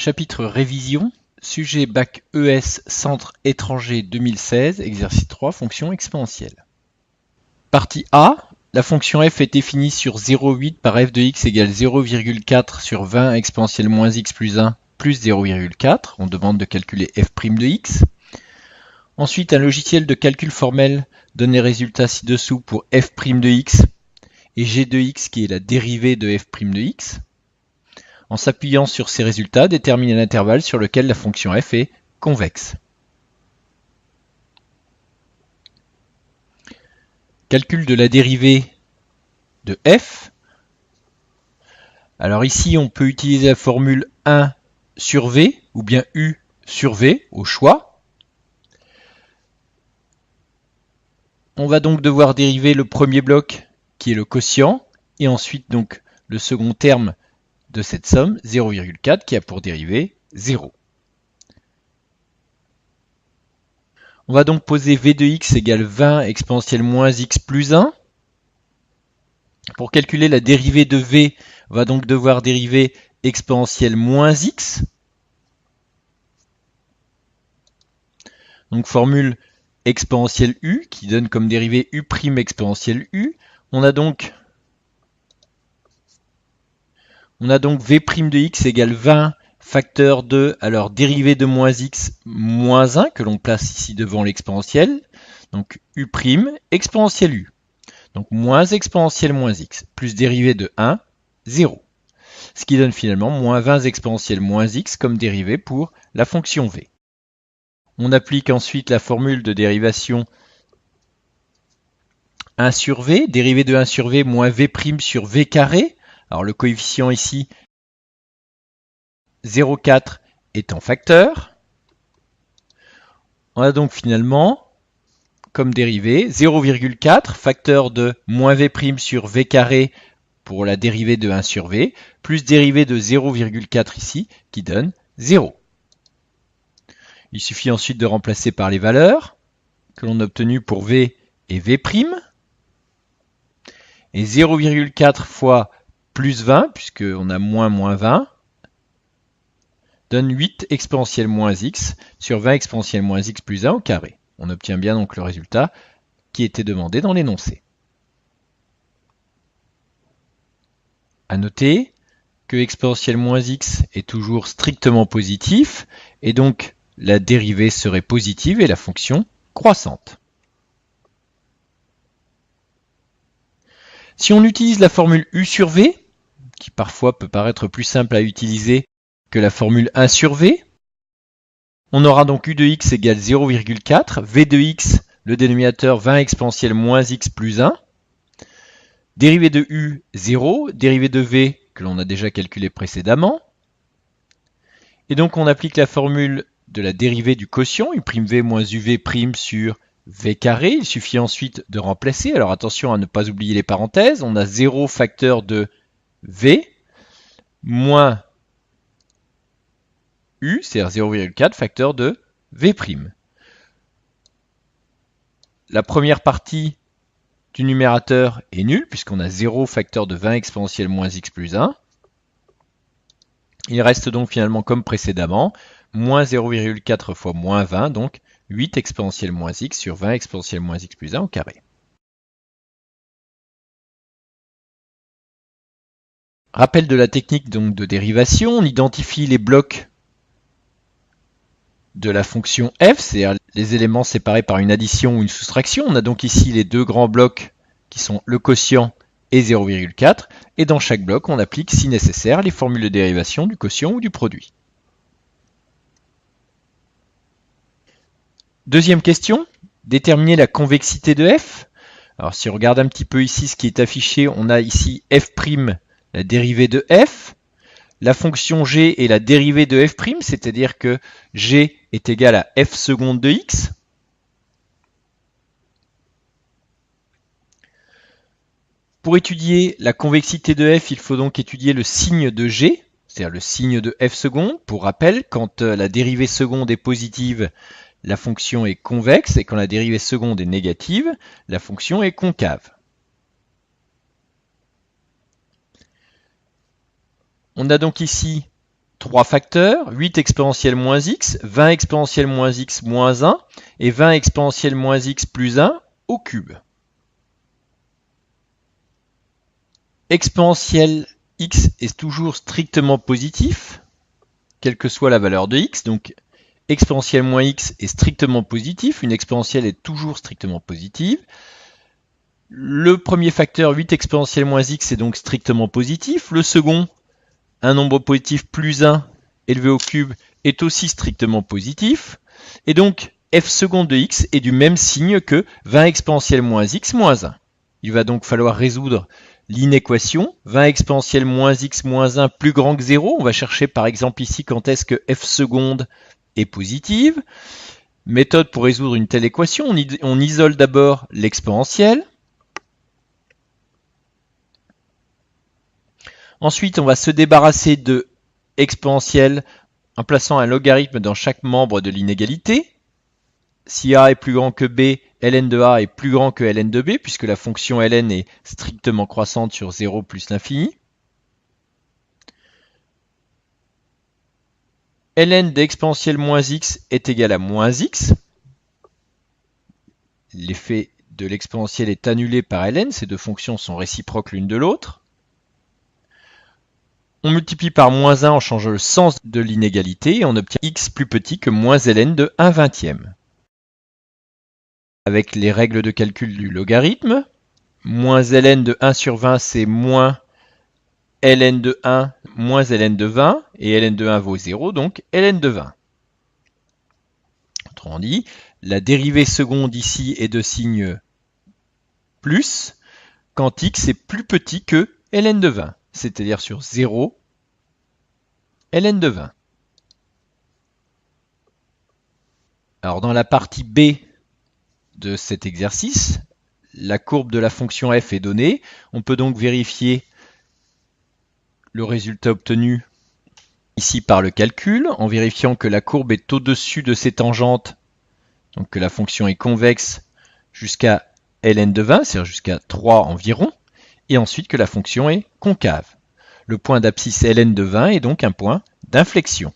Chapitre Révision, sujet Bac ES Centre étranger 2016, exercice 3, fonction exponentielle. Partie A, la fonction f est définie sur 0,8 par f de x égale 0,4 sur 20 exponentielle moins x plus 1 plus 0,4. On demande de calculer f' de x. Ensuite, un logiciel de calcul formel donne les résultats ci-dessous pour f' de x et g de x qui est la dérivée de f' de x. En s'appuyant sur ces résultats, détermine l'intervalle sur lequel la fonction f est convexe. Calcul de la dérivée de f. Alors ici, on peut utiliser la formule 1 sur v ou bien u sur v au choix. On va donc devoir dériver le premier bloc qui est le quotient et ensuite donc le second terme de cette somme, 0,4, qui a pour dérivée 0. On va donc poser v de x égale 20 exponentielle moins x plus 1. Pour calculer la dérivée de v, on va donc devoir dériver exponentielle moins x. Donc formule exponentielle u qui donne comme dérivée u' exponentielle u. On a donc v' de x égale 20 facteur de, alors dérivée de moins x moins 1 que l'on place ici devant l'exponentielle. Donc u' exponentielle u. Donc moins exponentielle moins x plus dérivée de 1, 0. Ce qui donne finalement moins 20 exponentielle moins x comme dérivée pour la fonction v. On applique ensuite la formule de dérivation 1 sur v, dérivée de 1 sur v moins v' sur v carré. Alors le coefficient ici, 0,4 étant facteur. On a donc finalement comme dérivée 0,4 facteur de moins v' sur v carré pour la dérivée de 1 sur v, plus dérivée de 0,4 ici qui donne 0. Il suffit ensuite de remplacer par les valeurs que l'on a obtenues pour v et v'. Et 0,4 fois plus 20, puisqu'on a moins 20, donne 8 exponentielle moins x sur 20 exponentielle moins x plus 1 au carré. On obtient bien donc le résultat qui était demandé dans l'énoncé. À noter que exponentielle moins x est toujours strictement positif, et donc la dérivée serait positive et la fonction croissante. Si on utilise la formule u sur v, qui parfois peut paraître plus simple à utiliser que la formule 1 sur v, on aura donc u de x égale 0,4, v de x, le dénominateur 20 exponentielle moins x plus 1, dérivée de u, 0, dérivée de v, que l'on a déjà calculé précédemment, et donc on applique la formule de la dérivée du quotient, u'v moins uv' sur v carré. Il suffit ensuite de remplacer. Alors attention à ne pas oublier les parenthèses. On a 0 facteur de v moins u, c'est-à-dire 0,4 facteur de v'. La première partie du numérateur est nulle puisqu'on a 0 facteur de 20 exponentielle moins x plus 1. Il reste donc finalement comme précédemment, moins 0,4 fois moins 20, donc 8 exponentielle moins x sur 20 exponentielle moins x plus 1 au carré. Rappel de la technique donc de dérivation, on identifie les blocs de la fonction f, c'est-à-dire les éléments séparés par une addition ou une soustraction. On a donc ici les deux grands blocs qui sont le quotient et 0,4, et dans chaque bloc, on applique, si nécessaire, les formules de dérivation du quotient ou du produit. Deuxième question, déterminer la convexité de f. Alors si on regarde un petit peu ici ce qui est affiché, on a ici f', la dérivée de f. La fonction g est la dérivée de f', c'est-à-dire que g est égal à f seconde de x. Pour étudier la convexité de f, il faut donc étudier le signe de g, c'est-à-dire le signe de f seconde. Pour rappel, quand la dérivée seconde est positive, la fonction est convexe, et quand la dérivée seconde est négative, la fonction est concave. On a donc ici 3 facteurs, 8 exponentielle moins x, 20 exponentielle moins x moins 1 et 20 exponentielle moins x plus 1 au cube. Exponentielle x est toujours strictement positif, quelle que soit la valeur de x. Donc exponentielle moins x est strictement positif, une exponentielle est toujours strictement positive. Le premier facteur, 8 exponentielle moins x, est donc strictement positif. Le second, un nombre positif plus 1 élevé au cube, est aussi strictement positif. Et donc, f seconde de x est du même signe que 20 exponentielle moins x moins 1. Il va donc falloir résoudre l'inéquation. 20 exponentielle moins x moins 1 plus grand que 0. On va chercher par exemple ici quand est-ce que f seconde est positive. Méthode pour résoudre une telle équation, on isole d'abord l'exponentielle. Ensuite, on va se débarrasser de exponentielle en plaçant un logarithme dans chaque membre de l'inégalité. Si a est plus grand que b, ln de a est plus grand que ln de b, puisque la fonction ln est strictement croissante sur 0 plus l'infini. ln d'exponentielle moins x est égal à moins x. L'effet de l'exponentielle est annulé par ln, ces deux fonctions sont réciproques l'une de l'autre. On multiplie par moins 1 en changeant le sens de l'inégalité et on obtient x plus petit que moins ln de 1/20. Avec les règles de calcul du logarithme, moins ln de 1 sur 20 c'est moins ln de 1 moins ln de 20 et ln de 1 vaut 0, donc ln de 20. Autrement dit, la dérivée seconde ici est de signe plus quand x est plus petit que ln de 20. C'est-à-dire sur 0, ln de 20. Alors dans la partie B de cet exercice, la courbe de la fonction f est donnée. On peut donc vérifier le résultat obtenu ici par le calcul, en vérifiant que la courbe est au-dessus de ses tangentes, donc que la fonction est convexe jusqu'à ln de 20, c'est-à-dire jusqu'à 3 environ, et ensuite que la fonction est concave. Le point d'abscisse ln de 20 est donc un point d'inflexion.